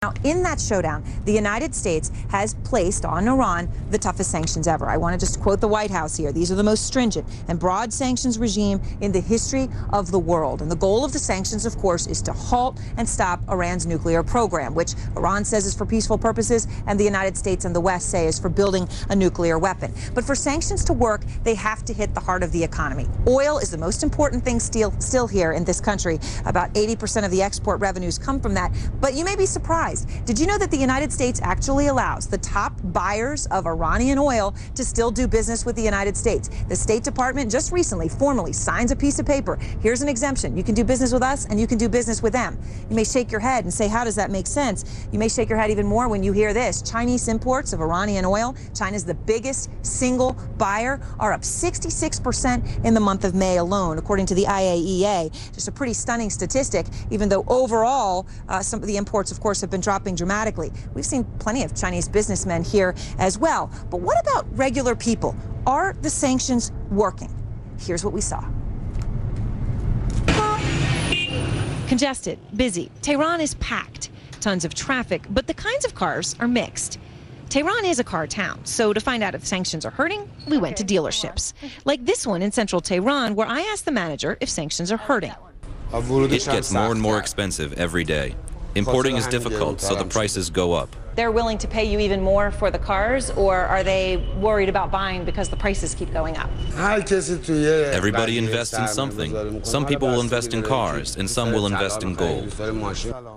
Now, in that showdown, the United States has placed on Iran the toughest sanctions ever. I want to just quote the White House here. These are the most stringent and broad sanctions regime in the history of the world. And the goal of the sanctions, of course, is to halt and stop Iran's nuclear program, which Iran says is for peaceful purposes, and the United States and the West say is for building a nuclear weapon. But for sanctions to work, they have to hit the heart of the economy. Oil is the most important thing still here in this country. About 80% of the export revenues come from that. But you may be surprised. Did you know that the United States actually allows the top buyers of Iranian oil to still do business with the United States? The State Department just recently formally signs a piece of paper. Here's an exemption. You can do business with us and you can do business with them. You may shake your head and say, how does that make sense? You may shake your head even more when you hear this. Chinese imports of Iranian oil, China's the biggest single buyer, are up 66% in the month of May alone, according to the IAEA. Just a pretty stunning statistic, even though overall some of the imports, of course, have been dropping dramatically. We've seen plenty of Chinese businessmen here as well. But what about regular people? Are the sanctions working? Here's what we saw. Congested, busy. Tehran is packed. Tons of traffic, but the kinds of cars are mixed. Tehran is a car town, so to find out if sanctions are hurting, we went to dealerships. Like this one in central Tehran, where I asked the manager if sanctions are hurting. It gets more and more expensive every day. Importing is difficult, so the prices go up. They're willing to pay you even more for the cars, or are they worried about buying because the prices keep going up? Everybody invests in something. Some people will invest in cars, and some will invest in gold.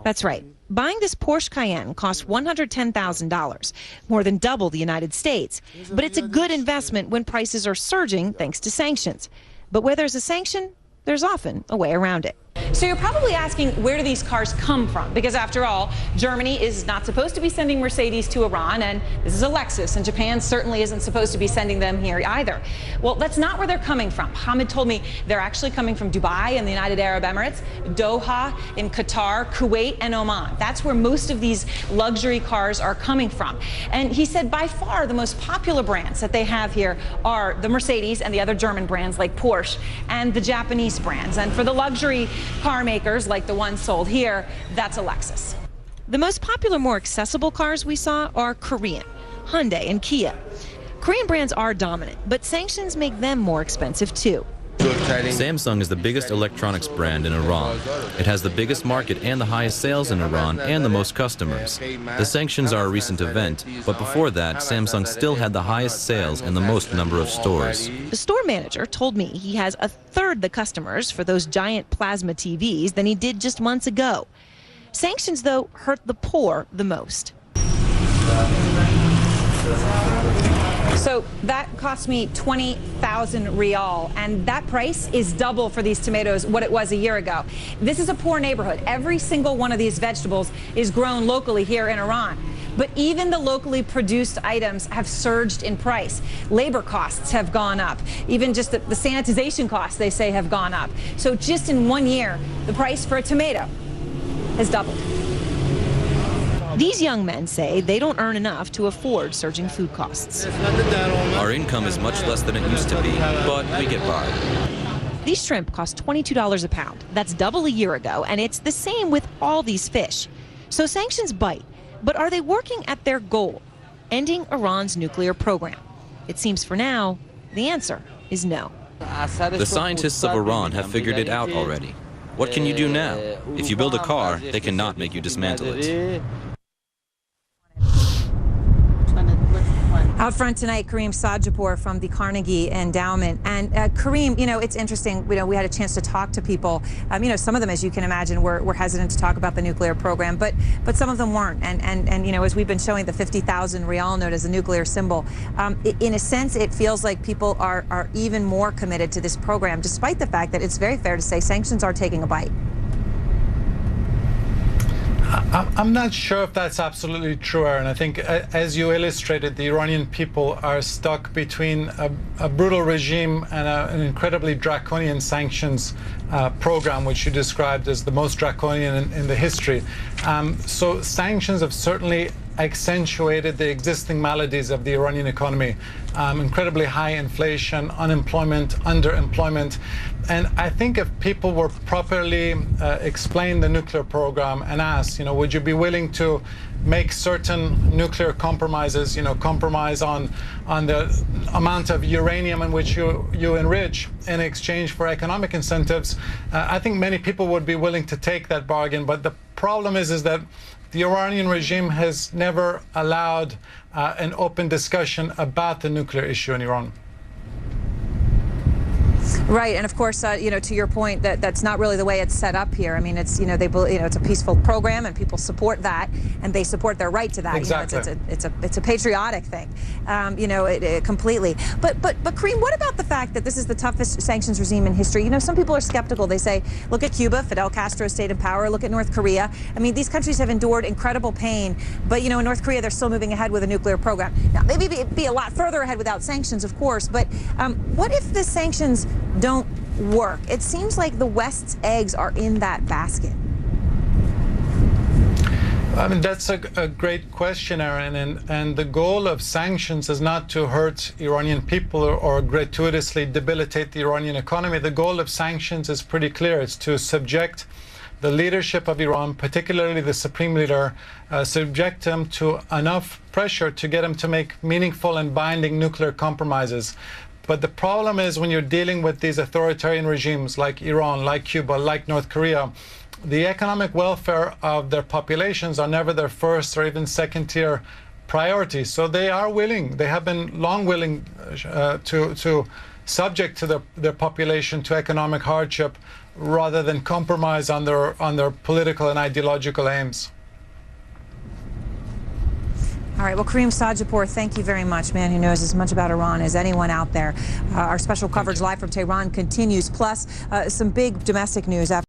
That's right. Buying this Porsche Cayenne costs $110,000, more than double the United States. But it's a good investment when prices are surging thanks to sanctions. But where there's a sanction, there's often a way around it. So you're probably asking, where do these cars come from? Because after all, Germany is not supposed to be sending Mercedes to Iran, and this is a Lexus, and Japan certainly isn't supposed to be sending them here either. Well, that's not where they're coming from. Hamid told me they're actually coming from Dubai and the United Arab Emirates, Doha in Qatar, Kuwait, and Oman. That's where most of these luxury cars are coming from. And he said by far the most popular brands that they have here are the Mercedes and the other German brands like Porsche and the Japanese brands. And for the luxury car makers like the one sold here, that's a Lexus. The most popular, more accessible cars we saw are Korean, Hyundai and Kia. Korean brands are dominant, but sanctions make them more expensive too. Samsung is the biggest electronics brand in Iran. It has the biggest market and the highest sales in Iran and the most customers. The sanctions are a recent event, but before that, Samsung still had the highest sales and the most number of stores. The store manager told me he has a third the customers for those giant plasma TVs than he did just months ago. Sanctions, though, hurt the poor the most. So that cost me 20,000 rial, and that price is double for these tomatoes what it was a year ago. This is a poor neighborhood. Every single one of these vegetables is grown locally here in Iran. But even the locally produced items have surged in price. Labor costs have gone up. Even just the sanitization costs, they say, have gone up. So just in 1 year, the price for a tomato has doubled. These young men say they don't earn enough to afford surging food costs. Our income is much less than it used to be, but we get by. These shrimp cost $22 a pound. That's double a year ago, and it's the same with all these fish. So sanctions bite, but are they working at their goal, ending Iran's nuclear program? It seems for now, the answer is no. The scientists of Iran have figured it out already. What can you do now? If you build a car, they cannot make you dismantle it. Out front tonight, Kareem Sadjapur from the Carnegie Endowment. And Kareem, you know, it's interesting, we had a chance to talk to people. Some of them, as you can imagine, were hesitant to talk about the nuclear program, but some of them weren't. And as we've been showing the 50,000 rial note as a nuclear symbol, in a sense, it feels like people are even more committed to this program, despite the fact that it's very fair to say sanctions are taking a bite. I'm not sure if that's absolutely true, Aaron. I think, as you illustrated, the Iranian people are stuck between a brutal regime and an incredibly draconian sanctions program, which you described as the most draconian in the history. So sanctions have certainly accentuated the existing maladies of the Iranian economy. Incredibly high inflation, unemployment, underemployment. And I think if people were properly explained the nuclear program and asked, would you be willing to make certain nuclear compromises, compromise on the amount of uranium in which you enrich in exchange for economic incentives, I think many people would be willing to take that bargain. But the problem is that the Iranian regime has never allowed an open discussion about the nuclear issue in Iran. Right, and of course, to your point, that's not really the way it's set up here. I mean, it's it's a peaceful program, and people support that, and they support their right to that. Exactly. It's a patriotic thing, completely. But Kareem, what about the fact that this is the toughest sanctions regime in history? Some people are skeptical. They say, look at Cuba, Fidel Castro stayed in power. Look at North Korea. I mean, these countries have endured incredible pain, but in North Korea, they're still moving ahead with a nuclear program. Now, maybe be a lot further ahead without sanctions, of course. But what if the sanctions don't work? It seems like the West's eggs are in that basket. I mean, that's a great question, Aaron, and the goal of sanctions is not to hurt Iranian people or gratuitously debilitate the Iranian economy. The goal of sanctions is pretty clear. It's to subject the leadership of Iran, particularly the supreme leader, subject them to enough pressure to get them to make meaningful and binding nuclear compromises. But the problem is when you're dealing with these authoritarian regimes like Iran, like Cuba, like North Korea, the economic welfare of their populations are never their first or even second-tier priority. So they are willing, they have been long willing to subject to their population to economic hardship rather than compromise on their political and ideological aims. All right, well, Kareem Sajapur, thank you very much, man who knows as much about Iran as anyone out there. Our special coverage live from Tehran continues, plus some big domestic news after